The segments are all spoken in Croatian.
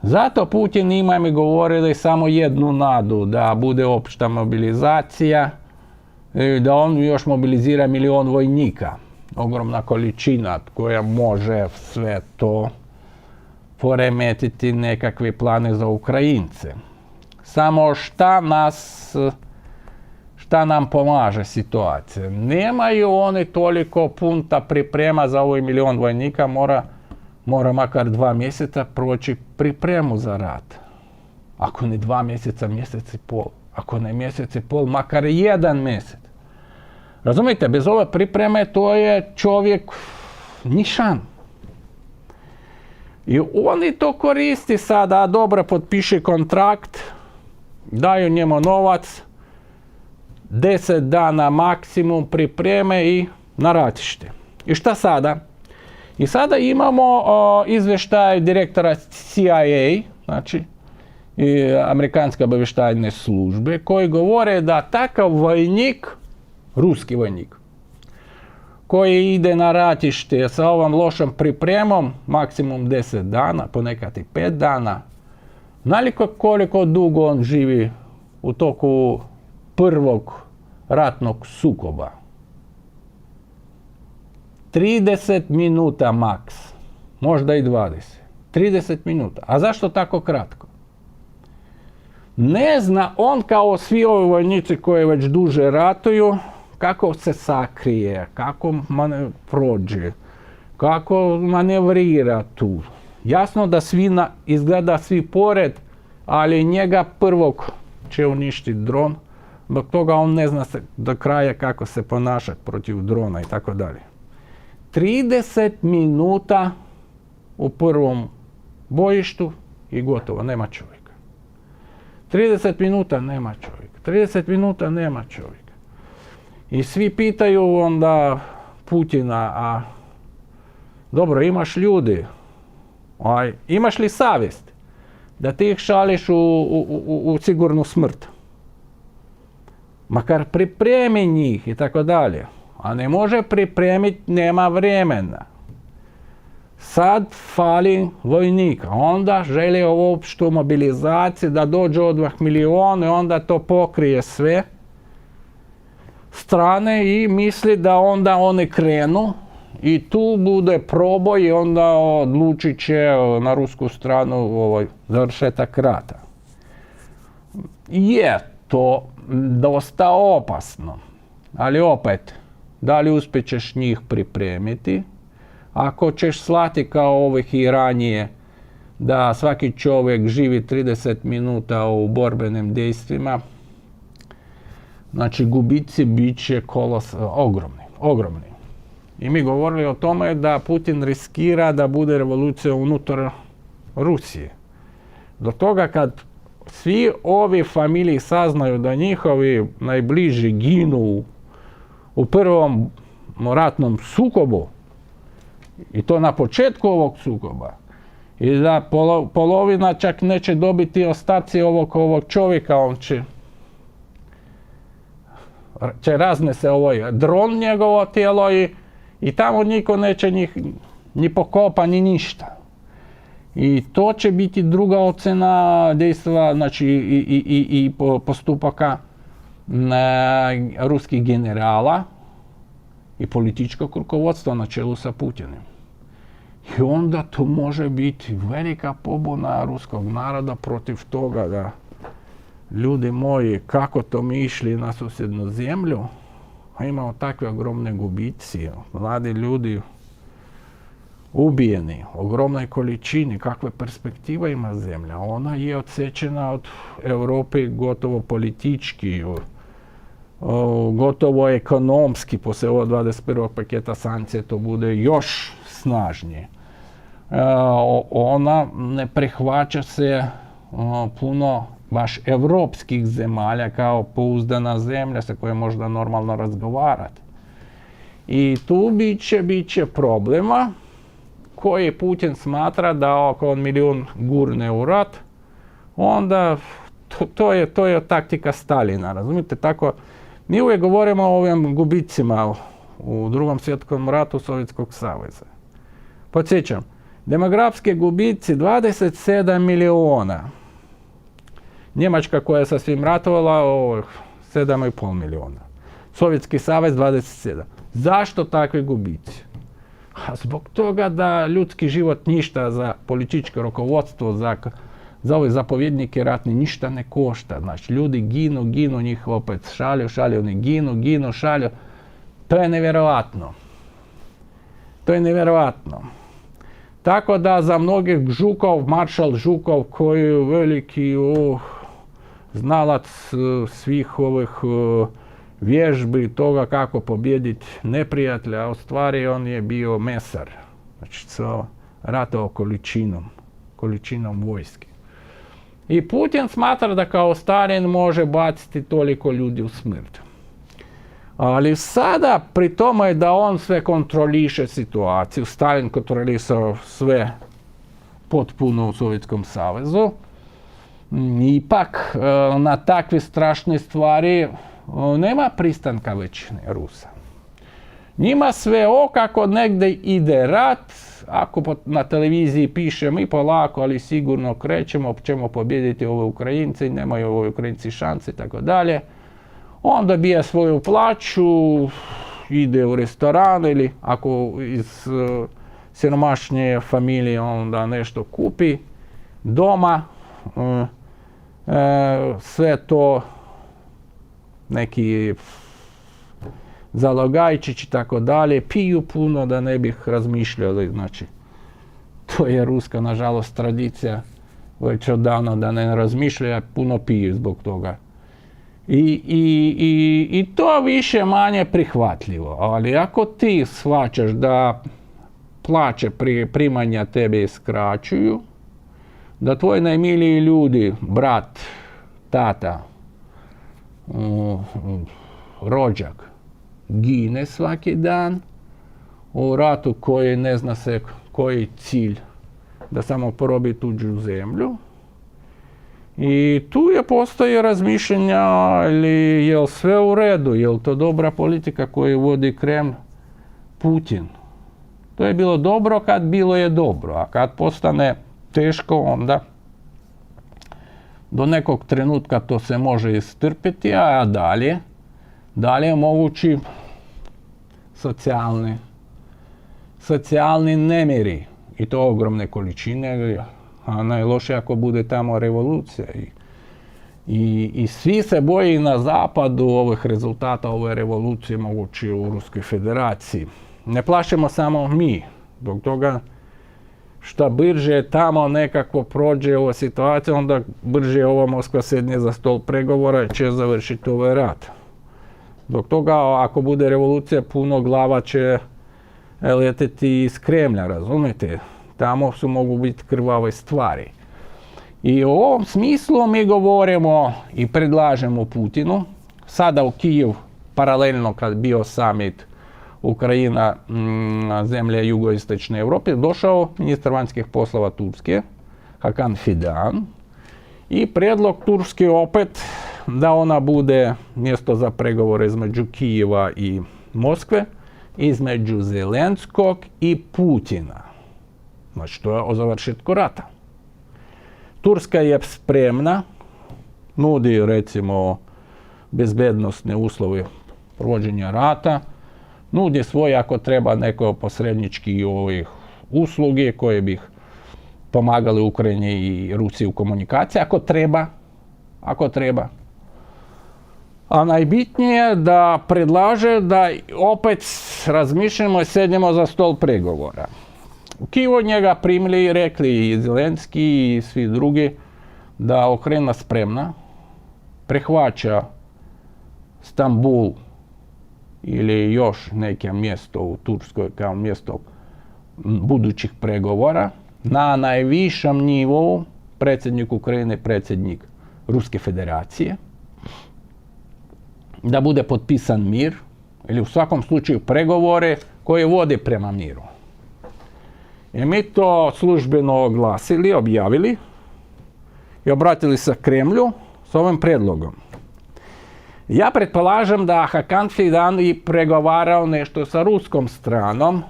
Zato Putin ima mi govorili samo jednu nadu, da bude opšta mobilizacija, da on još mobilizira 1 milion vojnika. Ogromna količina koja može sve to poremetiti nekakve plane za Ukrajince. Samo šta nam pomaže situacija? Nemaju oni toliko punta priprema za ovaj 1 milion vojnika, mora makar 2 mjeseca proći pripremu za rat. Ako ne 2 mjeseca, mjesec i pol. Ako ne mjesec i pol, makar 1 mjesec. Razumijete, bez ove pripreme to je čovjek nišan. I oni to koristi sada, dobro potpiše kontrakt, daju njemu novac, 10 dana maksimum pripreme i na ratište. I šta sada? I sada imamo izvještaj direktora CIA, znači amerikanske obavještajne službe, koji govore da takav vojnik, ruski vojnik, koji ide na ratište sa ovom lošom pripremom, maksimum 10 dana, ponekad i 5 dana, naliko koliko dugo on živi u toku prvog ratnog sukoba. 30 minuta maks, možda i 20. 30 minuta. A zašto tako kratko? Ne zna on, kao svi ovi vojnici koji već duže ratuju, kako se sakrije, kako prođe, kako manevrira tu. Jasno da izgleda svi pored, ali njega prvog će uništiti dron, zbog toga on ne zna do kraja kako se ponašati protiv drona i tako dalje. 30 minuta u prvom bojištu i gotovo, nema čovjeka. 30 minuta nema čovjeka. 30 minuta nema čovjeka. I svi pitaju onda Putina, a dobro, imaš imaš li savjest da ti ih šališ u sigurnu smrt? Makar pripremi njih i tako dalje. A ne može pripremiti, nema vremena. Sad fali vojnika. Onda želi opštu mobilizaciju da dođe od 2 milijuna i onda to pokrije sve strane i misli da onda oni krenu i tu bude proboj i onda odlučit će na rusku stranu završetak rata. Je to dosta opasno, ali opet, da li uspjećeš njih pripremiti? Ako ćeš slati kao ovih i ranije, da svaki čovjek živi 30 minuta u borbenim dejstvima, znači gubici bit će ogromni. I mi govorili o tome da Putin riskira da bude revolucija unutar Rusije. Do toga kad svi ovi familiji saznaju da njihovi najbliži ginu u prvom ratnom sukobu, i to na početku ovog sukoba, i da polovina čak neće dobiti ostaci ovog čovjeka, on će raznese dron njegovo tijelo i tamo niko neće njih ni pokopa ni ništa. I to će biti druga ocena dejstva, znači i postupaka ruskih generala i političkog rukovodstva na čelu sa Putinim. I onda to može biti velika pobuna ruskog naroda protiv toga da, ljudi moji, kako to mi išli na susjednu zemlju, a imamo takve ogromne gubici, mladi ljudi ubijeni, ogromnoj količini, kakve perspektive ima zemlja. Ona je odsečena od Europe gotovo politički, gotovo ekonomski, poslije ovog 21. paketa sankcija to bude još snažnije. Ona ne prihvaća se puno baš evropskih zemalja kao pouzdana zemlja sa kojom možda normalno razgovarati. I tu bit će problema koji Putin smatra da ako on milijun gurne u rat, onda to je taktika Stalina, razumijete? Tako, mi uvijek govorimo o ovim gubicima u Drugom svjetskom ratu Sovjetskog saveza. Podsjećam, Demografski gubici 27 miliona. Njemačka koja je sa svim ratovala, 7,5 miliona. Sovjetski savez 27. Zašto takvi gubici? A zbog toga da ljudski život ništa za političko rukovodstvo, za ove zapovjednike ratni ništa ne košta. Znači, ljudi ginu, njih opet šalju, oni ginu, šalju. To je nevjerojatno. Tako da za mnogih maršal Žukov koji je veliki znalac svih ovih vježbi toga kako pobijediti neprijatelja, a u stvari on je bio mesar. Znači, ratovao količinom vojske. I Putin smatra da kao Stalin može baciti toliko ljudi u smrt. Ali sada pri tome da on sve kontroliše situaciju, Stalin kontrolisao sve potpuno u Sovjetskom savezu, ipak na takve strašne stvari nema pristanka većine Rusa. Njima sve kako negdje ide rat, ako na televiziji piše mi polako, ali sigurno krećemo, ćemo pobijediti ove Ukrajince, nemaju ove Ukrajinci šanse i tako dalje. On dobija svoju plaću, ide u restoran ili ako iz siromašnije familije onda nešto kupi doma, sve to neki zalogajčić i tako dalje, piju puno da ne bih razmišljali, znači to je ruska nažalost tradicija već odavno da ne razmišljaju, puno piju zbog toga. I to više manje prihvatljivo, ali ako ti shvaćaš da plaće primanja tebe skraćuju, da tvoji najmiliji ljudi, brat, tata, rođak, gine svaki dan u ratu koji ne zna se koji cilj, da samo porobi tuđu zemlju. I tu postoji razmišljanja ili je li sve u redu, je li to dobra politika koju vodi Kreml, Putin. To je bilo dobro kad bilo je dobro, a kad postane teško onda do nekog trenutka to se može istrpiti, a dalje mogući socijalni nemiri i to ogromne količine, a najloše ako bude tamo revolucija. I svi se boji na zapadu ovih rezultata ove revolucije moguće u Ruskoj federaciji. Ne plašimo samo mi, zbog toga što brže tamo nekako prođe ova situacija, onda brže ova Moskva sedne za stol pregovora i će završiti ovaj rat. Zbog toga ako bude revolucija puno glava će leteti iz Kremlja, razumijete? Tamo mogu biti krvave stvari. I u ovom smislu mi govorimo i predlažemo Putinu, sada u Kijev, paralelno kad bio summit Ukrajina, zemlje jugoistočne Europe, došao ministar vanjskih poslova Turske, Hakan Fidan, i prijedlog Turske opet da ona bude mjesto za pregovore između Kijeva i Moskve, između Zelenskog i Putina. Znači, to je o završetku rata. Turska je spremna, nudi recimo bezbednosne uslove provođenja rata, nudi svoje ako treba neko posrednički usluge koje bi pomagali Ukrajini i Rusiji u komunikaciji, ako treba. A najbitnije je da predlaže da opet razmišljamo i sednemo za stol pregovora. U Kijevu njega primili i rekli i Zelenski i svi drugi da Ukrajina spremna, prihvaća Stambul ili još neke mjesto u Turskoj kao mjesto budućih pregovora na najvišem nivou, predsjednik Ukrajine, predsjednik Ruske federacije, da bude potpisan mir ili u svakom slučaju pregovore koje vode prema miru. I mi to službeno oglasili, objavili i obratili se Kremlju s ovim prijedlogom. Ja pretpolažem da Hakan Fidan i pregovarao nešto sa ruskom stranom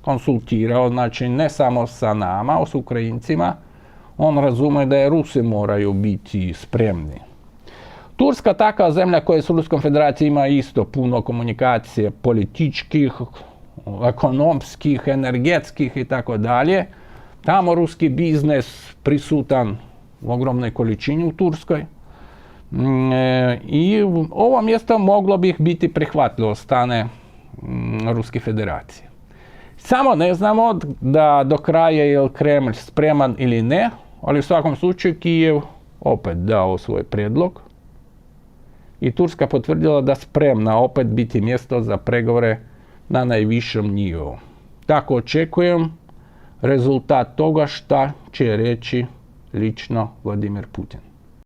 konsultirao, znači ne samo sa nama, s Ukrajincima, on razume da je Rusi moraju biti spremni. Turska, takva zemlja koja s Ruskom federacijom ima isto puno komunikacije političkih, ekonomskih, energetskih i tako dalje. Tamo ruski biznes prisutan u ogromnoj količini u Turskoj. I ovo mjesto moglo bi biti prihvatljivo od strane Ruske federacije. Samo ne znamo da do kraja je Kremlj spreman ili ne, ali u svakom slučaju Kijev opet dao svoj prijedlog i Turska potvrdila da spremna opet biti mjesto za pregovore na najvišem nivou. Tako očekujem rezultat toga šta će reći lično Vladimir Putin.